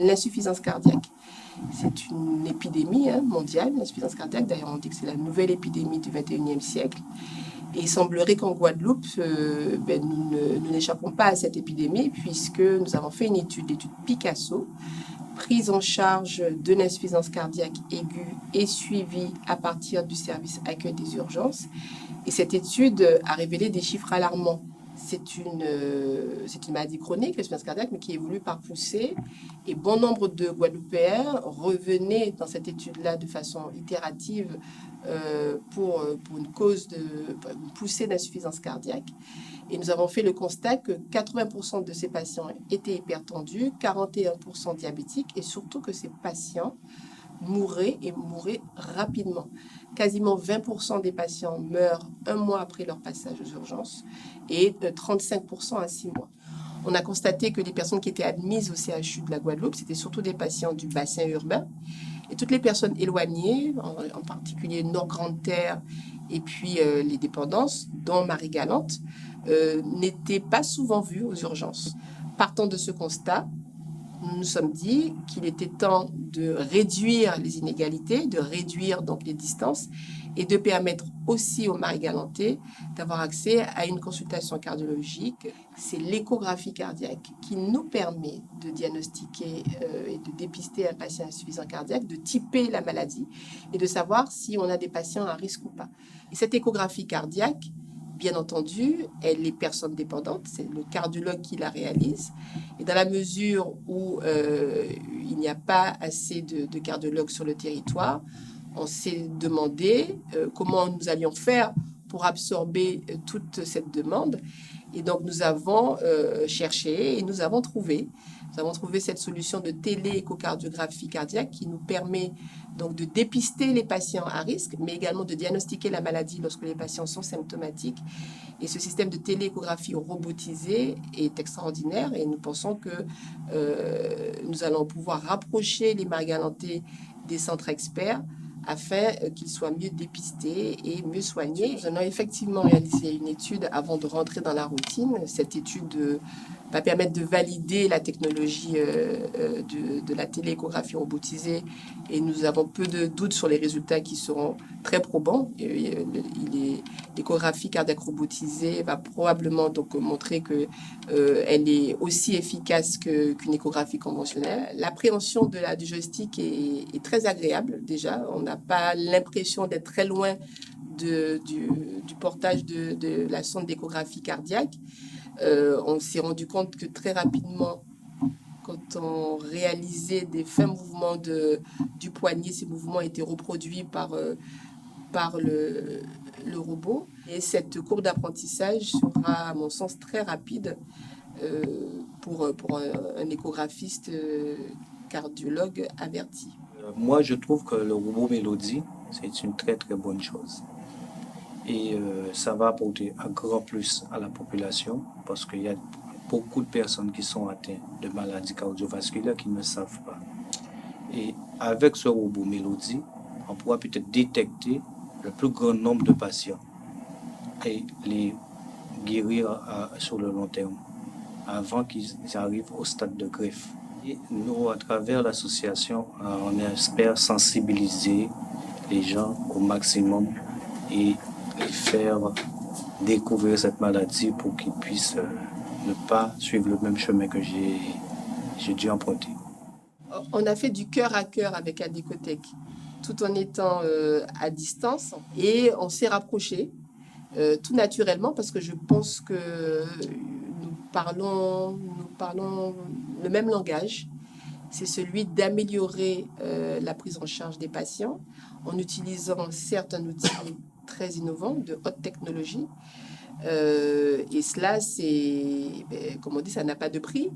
l'insuffisance cardiaque. C'est une épidémie mondiale, l'insuffisance cardiaque. D'ailleurs, on dit que c'est la nouvelle épidémie du XXIe siècle. Et il semblerait qu'en Guadeloupe, nous n'échappons pas à cette épidémie puisque nous avons fait l'étude Picasso, prise en charge de l'insuffisance cardiaque aiguë et suivie à partir du service accueil des urgences. Et cette étude a révélé des chiffres alarmants. C'est une maladie chronique, l'insuffisance cardiaque, mais qui évolue par poussée. Et bon nombre de Guadeloupéens revenaient dans cette étude-là de façon itérative pour une poussée d'insuffisance cardiaque. Et nous avons fait le constat que 80% de ces patients étaient hypertendus, 41% diabétiques, et surtout que ces patients mouraient rapidement. Quasiment 20% des patients meurent 1 mois après leur passage aux urgences et 35% à 6 mois. On a constaté que les personnes qui étaient admises au CHU de la Guadeloupe, c'était surtout des patients du bassin urbain. Et toutes les personnes éloignées, en particulier Nord-Grande-Terre et puis les dépendances, dont Marie-Galante, n'étaient pas souvent vues aux urgences. Partant de ce constat, nous nous sommes dit qu'il était temps de réduire les inégalités, de réduire donc les distances et de permettre aussi aux Marie-Galantais d'avoir accès à une consultation cardiologique. C'est l'échographie cardiaque qui nous permet de diagnostiquer et de dépister un patient insuffisant cardiaque, de typer la maladie et de savoir si on a des patients à risque ou pas. Et cette échographie cardiaque, bien entendu, elle est personne dépendante, c'est le cardiologue qui la réalise. Et dans la mesure où il n'y a pas assez de cardiologues sur le territoire, on s'est demandé comment nous allions faire pour absorber toute cette demande. Et donc, nous avons cherché et nous avons trouvé cette solution de télé-échocardiographie cardiaque qui nous permet donc de dépister les patients à risque, mais également de diagnostiquer la maladie lorsque les patients sont symptomatiques. Et ce système de télé-échographie robotisée est extraordinaire et nous pensons que nous allons pouvoir rapprocher les Marie-Galantais des centres experts afin qu'ils soient mieux dépistés et mieux soignés. Nous allons effectivement réaliser une étude avant de rentrer dans la routine. Cette étude va permettre de valider la technologie de la télééchographie robotisée et nous avons peu de doutes sur les résultats qui seront très probants. L'échographie cardiaque robotisée va probablement donc montrer qu'elle est aussi efficace qu'une échographie conventionnelle. L'appréhension du joystick est très agréable déjà. On n'a pas l'impression d'être très loin du portage de la sonde d'échographie cardiaque. On s'est rendu compte que très rapidement, quand on réalisait des fins mouvements du poignet, ces mouvements étaient reproduits par le robot. Et cette courbe d'apprentissage sera, à mon sens, très rapide pour un échographiste cardiologue averti. Moi, je trouve que le robot Mélodie, c'est une très très bonne chose. Et ça va apporter un grand plus à la population parce qu'il y a beaucoup de personnes qui sont atteintes de maladies cardiovasculaires qui ne savent pas. Et avec ce robot Mélodie, on pourra peut-être détecter le plus grand nombre de patients et les guérir sur le long terme avant qu'ils arrivent au stade de greffe. Et nous, à travers l'association, on espère sensibiliser les gens au maximum et les faire découvrir cette maladie pour qu'ils puissent ne pas suivre le même chemin que j'ai dû emprunter. On a fait du cœur à cœur avec Adécotech, tout en étant à distance, et on s'est rapprochés tout naturellement parce que je pense que nous parlons le même langage. C'est celui d'améliorer la prise en charge des patients en utilisant certes un outil très innovant de haute technologie. Et cela, comme on dit, ça n'a pas de prix.